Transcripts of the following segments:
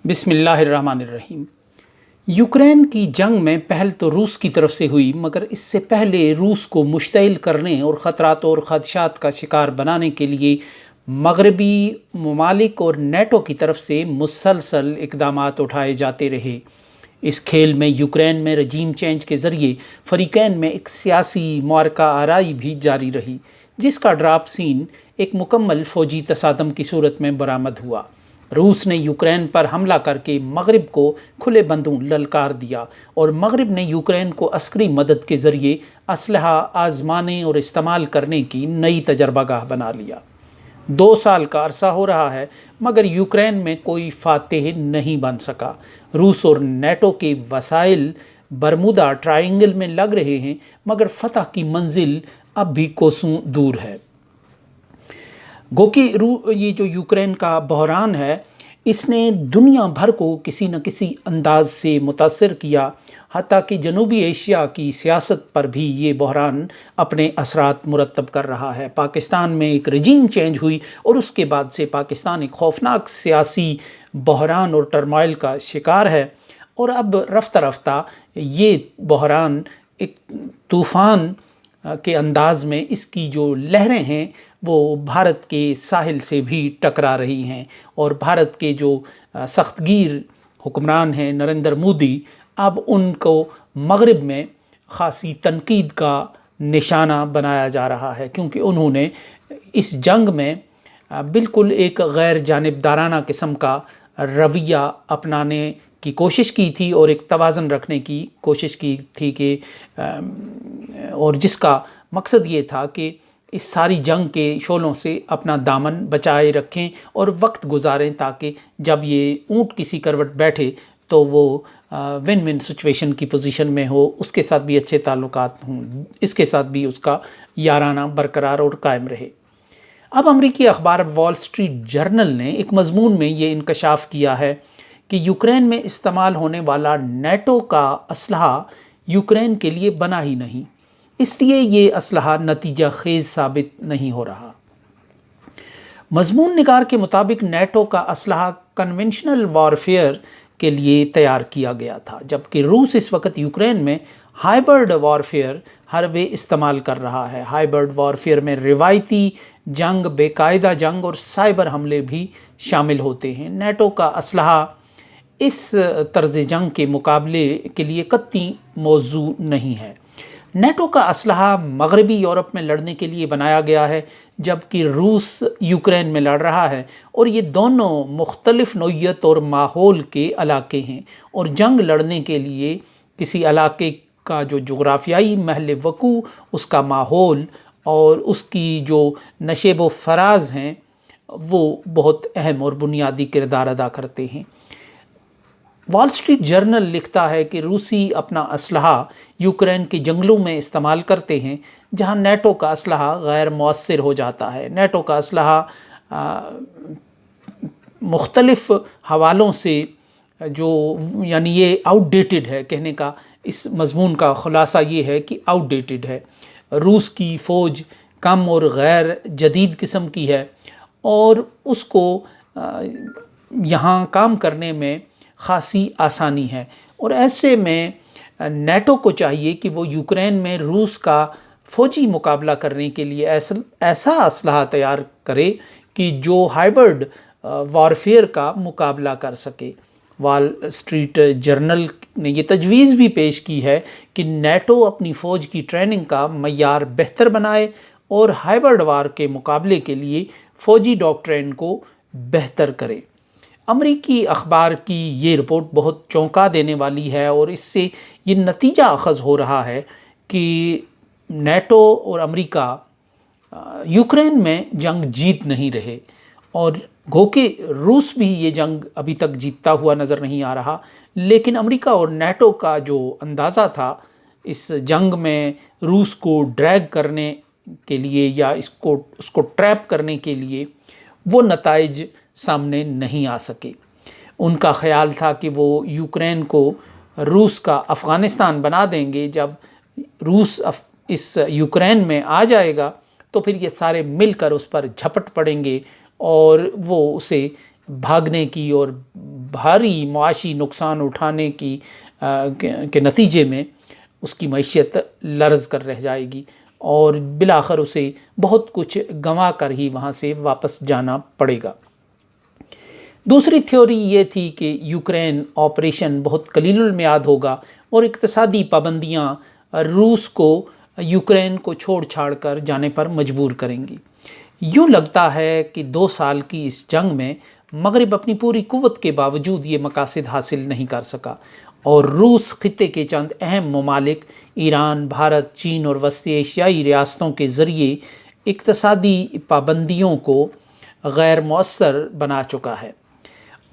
بسم اللہ الرحمن الرحیم۔ یوکرین کی جنگ میں پہل تو روس کی طرف سے ہوئی، مگر اس سے پہلے روس کو مشتعل کرنے اور خطرات اور خدشات کا شکار بنانے کے لیے مغربی ممالک اور نیٹو کی طرف سے مسلسل اقدامات اٹھائے جاتے رہے۔ اس کھیل میں یوکرین میں رجیم چینج کے ذریعے فریقین میں ایک سیاسی معرکہ آرائی بھی جاری رہی، جس کا ڈراپ سین ایک مکمل فوجی تصادم کی صورت میں برآمد ہوا۔ روس نے یوکرین پر حملہ کر کے مغرب کو کھلے بندوں للکار دیا، اور مغرب نے یوکرین کو عسکری مدد کے ذریعے اسلحہ آزمانے اور استعمال کرنے کی نئی تجربہ گاہ بنا لیا۔ 2 سال کا عرصہ ہو رہا ہے، مگر یوکرین میں کوئی فاتح نہیں بن سکا۔ روس اور نیٹو کے وسائل برمودا ٹرائنگل میں لگ رہے ہیں، مگر فتح کی منزل اب بھی کوسوں دور ہے۔ گو کہ یہ جو یوکرین کا بحران ہے، اس نے دنیا بھر کو کسی نہ کسی انداز سے متاثر کیا، حتیٰ کہ جنوبی ایشیا کی سیاست پر بھی یہ بحران اپنے اثرات مرتب کر رہا ہے۔ پاکستان میں ایک رجیم چینج ہوئی اور اس کے بعد سے پاکستان ایک خوفناک سیاسی بحران اور ٹرمائل کا شکار ہے، اور اب رفتہ رفتہ یہ بحران ایک طوفان کے انداز میں اس کی جو لہریں ہیں وہ بھارت کے ساحل سے بھی ٹکرا رہی ہیں، اور بھارت کے جو سخت گیر حکمران ہیں نریندر مودی، اب ان کو مغرب میں خاصی تنقید کا نشانہ بنایا جا رہا ہے، کیونکہ انہوں نے اس جنگ میں بالکل ایک غیر جانبدارانہ قسم کا رویہ اپنانے کی کوشش کی تھی، اور ایک توازن رکھنے کی کوشش کی تھی کہ اور جس کا مقصد یہ تھا کہ اس ساری جنگ کے شعلوں سے اپنا دامن بچائے رکھیں اور وقت گزاریں، تاکہ جب یہ اونٹ کسی کروٹ بیٹھے تو وہ ون ون سچویشن کی پوزیشن میں ہو، اس کے ساتھ بھی اچھے تعلقات ہوں، اس کے ساتھ بھی اس کا یارانہ برقرار اور قائم رہے۔ اب امریکی اخبار وال سٹریٹ جرنل نے ایک مضمون میں یہ انکشاف کیا ہے کہ یوکرین میں استعمال ہونے والا نیٹو کا اسلحہ یوکرین کے لیے بنا ہی نہیں، اس لیے یہ اسلحہ نتیجہ خیز ثابت نہیں ہو رہا۔ مضمون نگار کے مطابق نیٹو کا اسلحہ کنونشنل وارفیئر کے لیے تیار کیا گیا تھا، جبکہ روس اس وقت یوکرین میں ہائبرڈ وارفیئر حربے استعمال کر رہا ہے۔ ہائبرڈ وارفیئر میں روایتی جنگ، بے قاعدہ جنگ اور سائبر حملے بھی شامل ہوتے ہیں۔ نیٹو کا اسلحہ اس طرز جنگ کے مقابلے کے لیے قطعی موزوں نہیں ہے۔ نیٹو کا اسلحہ مغربی یورپ میں لڑنے کے لیے بنایا گیا ہے، جبکہ روس یوکرین میں لڑ رہا ہے، اور یہ دونوں مختلف نوعیت اور ماحول کے علاقے ہیں، اور جنگ لڑنے کے لیے کسی علاقے کا جو جغرافیائی محل وقوع، اس کا ماحول اور اس کی جو نشیب و فراز ہیں وہ بہت اہم اور بنیادی کردار ادا کرتے ہیں۔ وال سٹریٹ جرنل لکھتا ہے کہ روسی اپنا اسلحہ یوکرین کے جنگلوں میں استعمال کرتے ہیں، جہاں نیٹو کا اسلحہ غیر مؤثر ہو جاتا ہے۔ نیٹو کا اسلحہ مختلف حوالوں سے یعنی یہ آؤٹ ڈیٹڈ ہے، کہنے کا اس مضمون کا خلاصہ یہ ہے کہ آؤٹ ڈیٹڈ ہے۔ روس کی فوج کم اور غیر جدید قسم کی ہے، اور اس کو یہاں کام کرنے میں خاصی آسانی ہے، اور ایسے میں نیٹو کو چاہیے کہ وہ یوکرین میں روس کا فوجی مقابلہ کرنے کے لیے ایسا اسلحہ تیار کرے کہ جو ہائبرڈ وارفیئر کا مقابلہ کر سکے۔ وال سٹریٹ جرنل نے یہ تجویز بھی پیش کی ہے کہ نیٹو اپنی فوج کی ٹریننگ کا معیار بہتر بنائے اور ہائبرڈ وار کے مقابلے کے لیے فوجی ڈاکٹرین کو بہتر کرے۔ امریکی اخبار کی یہ رپورٹ بہت چونکا دینے والی ہے، اور اس سے یہ نتیجہ اخذ ہو رہا ہے کہ نیٹو اور امریکہ یوکرین میں جنگ جیت نہیں رہے، اور گو کہ روس بھی یہ جنگ ابھی تک جیتتا ہوا نظر نہیں آ رہا، لیکن امریکہ اور نیٹو کا جو اندازہ تھا اس جنگ میں روس کو ڈریگ کرنے کے لیے یا اس کو ٹریپ کرنے کے لیے، وہ نتائج سامنے نہیں آ سکے۔ ان کا خیال تھا کہ وہ یوکرین کو روس کا افغانستان بنا دیں گے۔ جب روس اس یوکرین میں آ جائے گا تو پھر یہ سارے مل کر اس پر جھپٹ پڑیں گے، اور وہ اسے بھاگنے کی اور بھاری معاشی نقصان اٹھانے کے نتیجے میں اس کی معیشت لرز کر رہ جائے گی اور بالآخر اسے بہت کچھ گنوا کر ہی وہاں سے واپس جانا پڑے گا۔ دوسری تھیوری یہ تھی کہ یوکرین آپریشن بہت قلیل المیعاد ہوگا اور اقتصادی پابندیاں روس کو یوکرین کو چھوڑ چھاڑ کر جانے پر مجبور کریں گی۔ یوں لگتا ہے کہ 2 سال کی اس جنگ میں مغرب اپنی پوری قوت کے باوجود یہ مقاصد حاصل نہیں کر سکا اور روس خطے کے چند اہم ممالک ایران، بھارت، چین اور وسطی ایشیائی ریاستوں کے ذریعے اقتصادی پابندیوں کو غیر مؤثر بنا چکا ہے،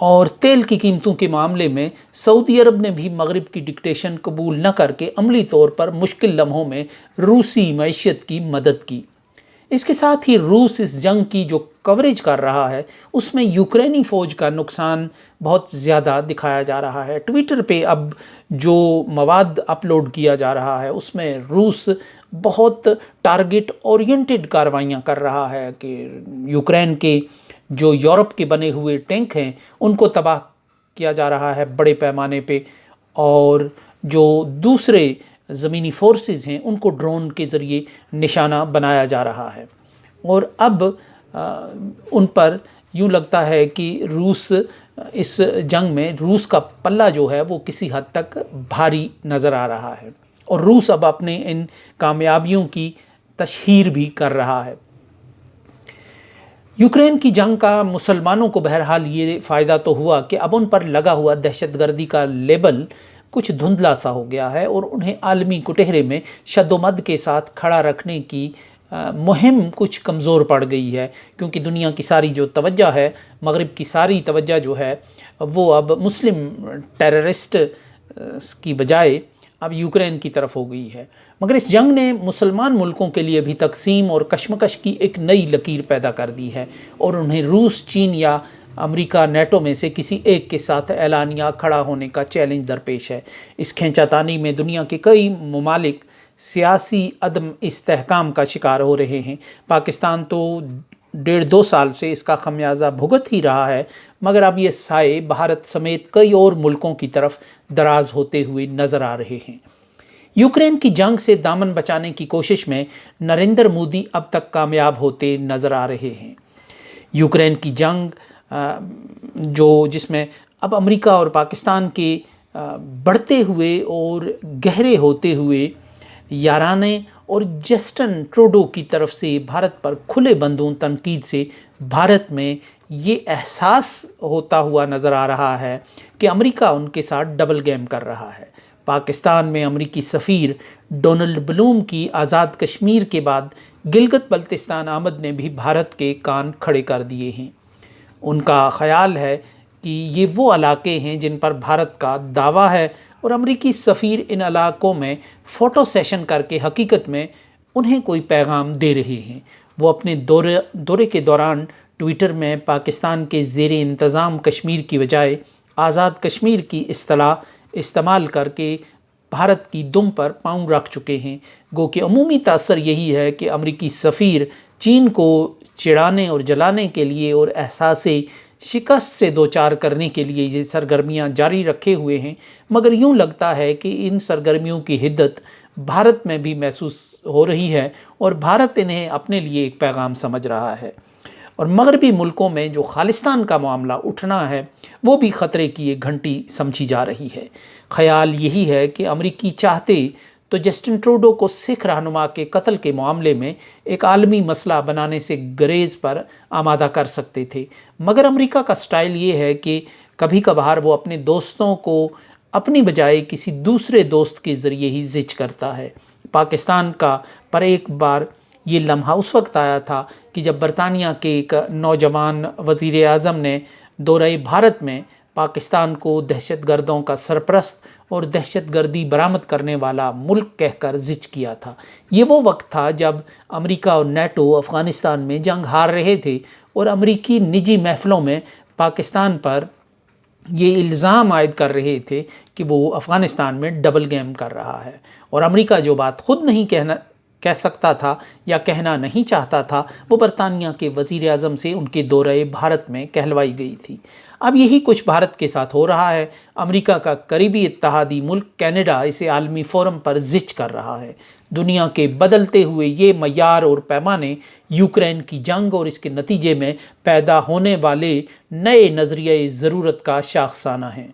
اور تیل کی قیمتوں کے معاملے میں سعودی عرب نے بھی مغرب کی ڈکٹیشن قبول نہ کر کے عملی طور پر مشکل لمحوں میں روسی معیشت کی مدد کی۔ اس کے ساتھ ہی روس اس جنگ کی جو کوریج کر رہا ہے اس میں یوکرینی فوج کا نقصان بہت زیادہ دکھایا جا رہا ہے۔ ٹویٹر پہ اب جو مواد اپلوڈ کیا جا رہا ہے اس میں روس بہت ٹارگٹ اورینٹڈ کارروائیاں کر رہا ہے کہ یوکرین کے جو یورپ کے بنے ہوئے ٹینک ہیں ان کو تباہ کیا جا رہا ہے بڑے پیمانے پہ، اور جو دوسرے زمینی فورسز ہیں ان کو ڈرون کے ذریعے نشانہ بنایا جا رہا ہے، اور اب ان پر یوں لگتا ہے کہ روس اس جنگ میں روس کا پلہ جو ہے وہ کسی حد تک بھاری نظر آ رہا ہے، اور روس اب اپنے ان کامیابیوں کی تشہیر بھی کر رہا ہے۔ یوکرین کی جنگ کا مسلمانوں کو بہرحال یہ فائدہ تو ہوا کہ اب ان پر لگا ہوا دہشت گردی کا لیبل کچھ دھندلا سا ہو گیا ہے اور انہیں عالمی کٹہرے میں شد و مد کے ساتھ کھڑا رکھنے کی مہم کچھ کمزور پڑ گئی ہے، کیونکہ دنیا کی ساری جو توجہ ہے، مغرب کی ساری توجہ جو ہے وہ اب مسلم ٹیررسٹ کی بجائے اب یوکرین کی طرف ہو گئی ہے۔ مگر اس جنگ نے مسلمان ملکوں کے لیے بھی تقسیم اور کشمکش کی ایک نئی لکیر پیدا کر دی ہے، اور انہیں روس، چین یا امریکہ نیٹو میں سے کسی ایک کے ساتھ اعلانیہ کھڑا ہونے کا چیلنج درپیش ہے۔ اس کھینچاتانی میں دنیا کے کئی ممالک سیاسی عدم استحکام کا شکار ہو رہے ہیں۔ پاکستان تو 1.5-2 سال سے اس کا خمیازہ بھگت ہی رہا ہے، مگر اب یہ سائے بھارت سمیت کئی اور ملکوں کی طرف دراز ہوتے ہوئے نظر آ رہے ہیں۔ یوکرین کی جنگ سے دامن بچانے کی کوشش میں نریندر مودی اب تک کامیاب ہوتے نظر آ رہے ہیں۔ یوکرین کی جنگ جس میں اب امریکہ اور پاکستان کے بڑھتے ہوئے اور گہرے ہوتے ہوئے یارانے اور جسٹن ٹروڈو کی طرف سے بھارت پر کھلے بندوں تنقید سے بھارت میں یہ احساس ہوتا ہوا نظر آ رہا ہے کہ امریکہ ان کے ساتھ ڈبل گیم کر رہا ہے۔ پاکستان میں امریکی سفیر ڈونلڈ بلوم کی آزاد کشمیر کے بعد گلگت بلتستان آمد نے بھی بھارت کے کان کھڑے کر دیے ہیں۔ ان کا خیال ہے کہ یہ وہ علاقے ہیں جن پر بھارت کا دعویٰ ہے، اور امریکی سفیر ان علاقوں میں فوٹو سیشن کر کے حقیقت میں انہیں کوئی پیغام دے رہے ہیں۔ وہ اپنے دورے کے دوران ٹویٹر میں پاکستان کے زیر انتظام کشمیر کی بجائے آزاد کشمیر کی اصطلاح استعمال کر کے بھارت کی دم پر پاؤں رکھ چکے ہیں، گو کہ عمومی تاثر یہی ہے کہ امریکی سفیر چین کو چڑھانے اور جلانے کے لیے اور احساس شکست سے دوچار کرنے کے لیے یہ سرگرمیاں جاری رکھے ہوئے ہیں، مگر یوں لگتا ہے کہ ان سرگرمیوں کی حدت بھارت میں بھی محسوس ہو رہی ہے اور بھارت انہیں اپنے لیے ایک پیغام سمجھ رہا ہے، اور مغربی ملکوں میں جو خالصتان کا معاملہ اٹھنا ہے وہ بھی خطرے کی ایک گھنٹی سمجھی جا رہی ہے۔ خیال یہی ہے کہ امریکی چاہتے تو جسٹن ٹروڈو کو سکھ رہنما کے قتل کے معاملے میں ایک عالمی مسئلہ بنانے سے گریز پر آمادہ کر سکتے تھے، مگر امریکہ کا سٹائل یہ ہے کہ کبھی کبھار وہ اپنے دوستوں کو اپنی بجائے کسی دوسرے دوست کے ذریعے ہی زچ کرتا ہے۔ پاکستان کا پر ایک بار یہ لمحہ اس وقت آیا تھا کہ جب برطانیہ کے ایک نوجوان وزیر اعظم نے دورہ بھارت میں پاکستان کو دہشت گردوں کا سرپرست اور دہشت گردی برآمد کرنے والا ملک کہہ کر زچ کیا تھا۔ یہ وہ وقت تھا جب امریکہ اور نیٹو افغانستان میں جنگ ہار رہے تھے، اور امریکی نجی محفلوں میں پاکستان پر یہ الزام عائد کر رہے تھے کہ وہ افغانستان میں ڈبل گیم کر رہا ہے، اور امریکہ جو بات خود نہیں کہہ سکتا تھا یا کہنا نہیں چاہتا تھا وہ برطانیہ کے وزیر اعظم سے ان کے دورہ بھارت میں کہلوائی گئی تھی۔ اب یہی کچھ بھارت کے ساتھ ہو رہا ہے۔ امریکہ کا قریبی اتحادی ملک کینیڈا اسے عالمی فورم پر زچ کر رہا ہے۔ دنیا کے بدلتے ہوئے یہ معیار اور پیمانے یوکرین کی جنگ اور اس کے نتیجے میں پیدا ہونے والے نئے نظریۂ ضرورت کا شاخسانہ ہیں۔